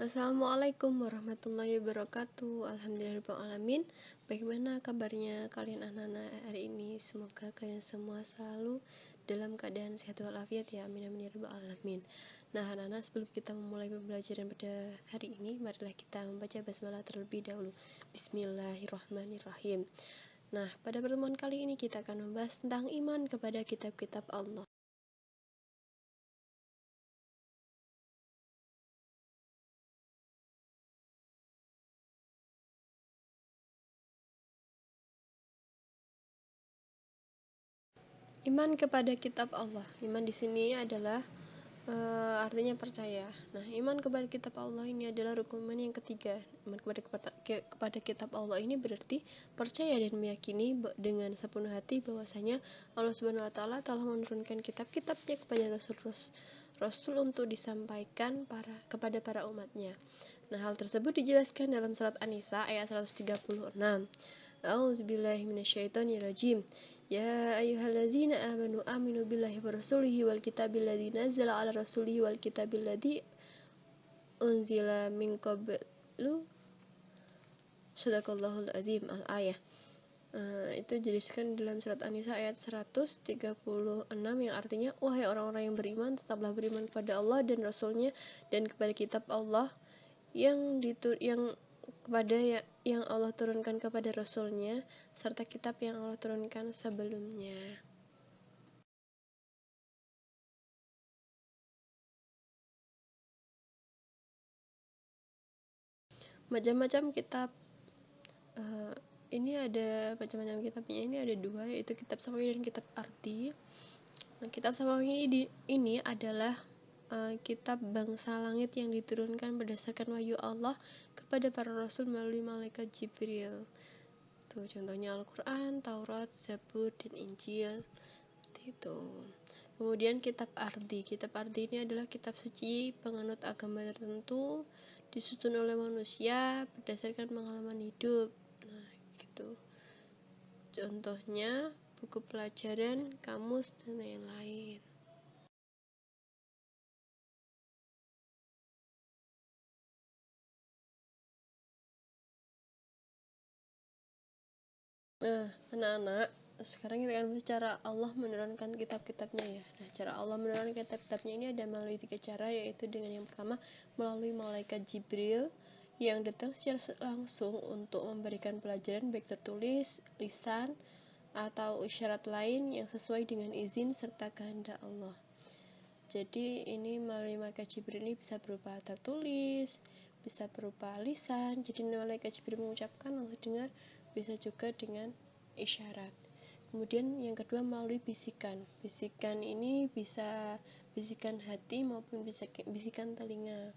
Assalamualaikum warahmatullahi wabarakatuh. Alhamdulillahirrahmanirrahim. Bagaimana kabarnya kalian anak-anak hari ini? Semoga kalian semua selalu dalam keadaan sehat walafiat ya. Amin amin ya rabbal alamin. Nah anak-anak, sebelum kita memulai pembelajaran pada hari ini, marilah kita membaca basmalah terlebih dahulu. Bismillahirrahmanirrahim. Nah, pada pertemuan kali ini kita akan membahas tentang iman kepada kitab-kitab Allah. Iman kepada kitab Allah. Iman di sini adalah artinya percaya. Nah, iman kepada kitab Allah ini adalah rukun iman yang ketiga. Iman kepada kitab Allah ini berarti percaya dan meyakini dengan sepenuh hati bahwasanya Allah Subhanahu wa taala telah menurunkan kitab-kitabnya kepada rasul untuk disampaikan kepada para umatnya. Nah, hal tersebut dijelaskan dalam surat An-Nisa ayat 136. A'udzubillahi minasyaitonirrajim. Ya ayyuhallazina amanu aminu billahi wa rasulihi wal kitabil ladzi nazzala ala rasulihi wal kitabil ladzi unzila min qablu. Shadaqallahul azim. Al-ayah. Itu dijelaskan dalam surat An-Nisa ayat 136 yang artinya, wahai orang-orang yang beriman, tetaplah beriman kepada Allah dan Rasulnya dan kepada kitab Allah yang Allah turunkan kepada Rasulnya serta kitab yang Allah turunkan sebelumnya. Macam-macam kitab, ini ada macam-macam kitabnya. Ini ada dua, yaitu kitab samawi dan kitab arti. Kitab samawi ini adalah kitab bangsa langit yang diturunkan berdasarkan wahyu Allah kepada para rasul melalui malaikat Jibril. Tuh contohnya Al-Quran, Taurat, Zabur, dan Injil. Itu. Kemudian kitab arti. Kitab arti ini adalah kitab suci penganut agama tertentu, disusun oleh manusia berdasarkan pengalaman hidup. Nah, gitu. Contohnya buku pelajaran, kamus, dan lain-lain. Nah, anak-anak, sekarang kita akan bahas cara Allah menurunkan kitab-kitabnya ya. Nah, cara Allah menurunkan kitab-kitabnya ini ada melalui 3 cara, yaitu dengan yang pertama melalui malaikat Jibril yang datang secara langsung untuk memberikan pelajaran baik tertulis, lisan, atau isyarat lain yang sesuai dengan izin serta kehendak Allah. Jadi ini melalui malaikat Jibril ini bisa berupa tertulis, bisa berupa lisan. Jadi malaikat Jibril mengucapkan langsung dengar, bisa juga dengan isyarat. Kemudian yang kedua melalui bisikan. Bisikan ini bisa bisikan hati maupun bisikan telinga.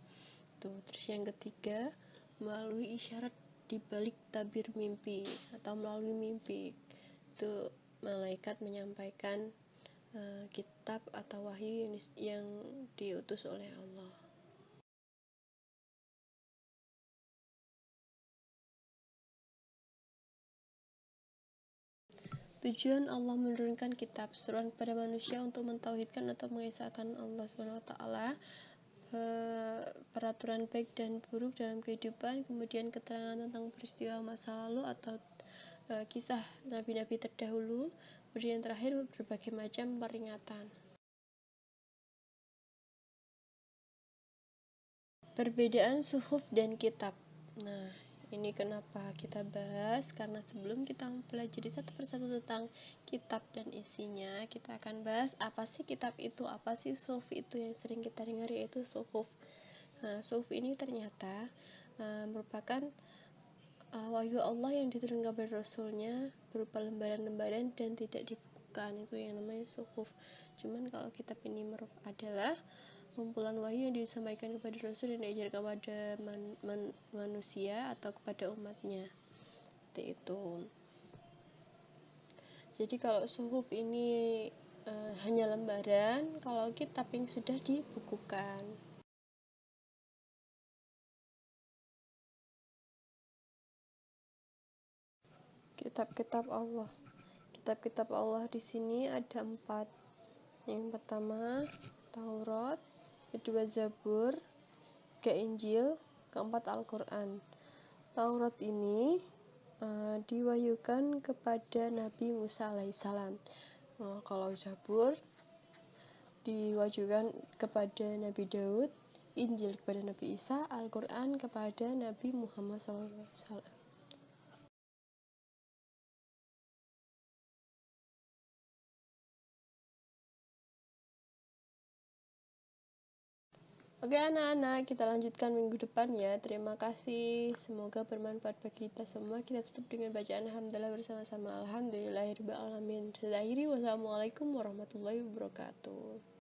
Tuh, terus yang ketiga melalui isyarat di balik tabir mimpi atau melalui mimpi. Itu malaikat menyampaikan kitab atau wahyu yang diutus oleh Allah. Tujuan Allah menurunkan kitab, seruan kepada manusia untuk mentauhidkan atau mengesahkan Allah Subhanahu wa taala, peraturan baik dan buruk dalam kehidupan, kemudian keterangan tentang peristiwa masa lalu atau kisah nabi-nabi terdahulu, kemudian terakhir berbagai macam peringatan. Perbedaan suhuf dan kitab. Nah, ini kenapa kita bahas, karena sebelum kita mempelajari satu persatu tentang kitab dan isinya, kita akan bahas apa sih kitab itu, apa sih suhuf itu yang sering kita dengar, yaitu suhuf. Nah, suhuf ini ternyata merupakan wahyu Allah yang diturunkan kepada Rasulnya berupa lembaran-lembaran dan tidak dibukukan. Itu yang namanya suhuf. Cuman kalau kitab ini adalah kumpulan wahyu yang disampaikan kepada Rasul dan diajarkan kepada manusia atau kepada umatnya. Seperti itu. Jadi kalau suhuf ini hanya lembaran, kalau kitab yang sudah dibukukan. Kitab-kitab Allah. Kitab-kitab Allah di sini ada 4. Yang pertama Taurat, kedua Zabur, ketiga Injil, keempat Al-Quran. Taurat ini diwahyukan kepada Nabi Musa alaihissalam. Kalau Zabur diwahyukan kepada Nabi Daud, Injil kepada Nabi Isa, Al-Quran kepada Nabi Muhammad SAW. Oke anak-anak, kita lanjutkan minggu depan ya. Terima kasih, semoga bermanfaat bagi kita semua. Kita tutup dengan bacaan Alhamdulillah bersama-sama. Alhamdulillahirrahmanirrahim. Wassalamualaikum warahmatullahi wabarakatuh.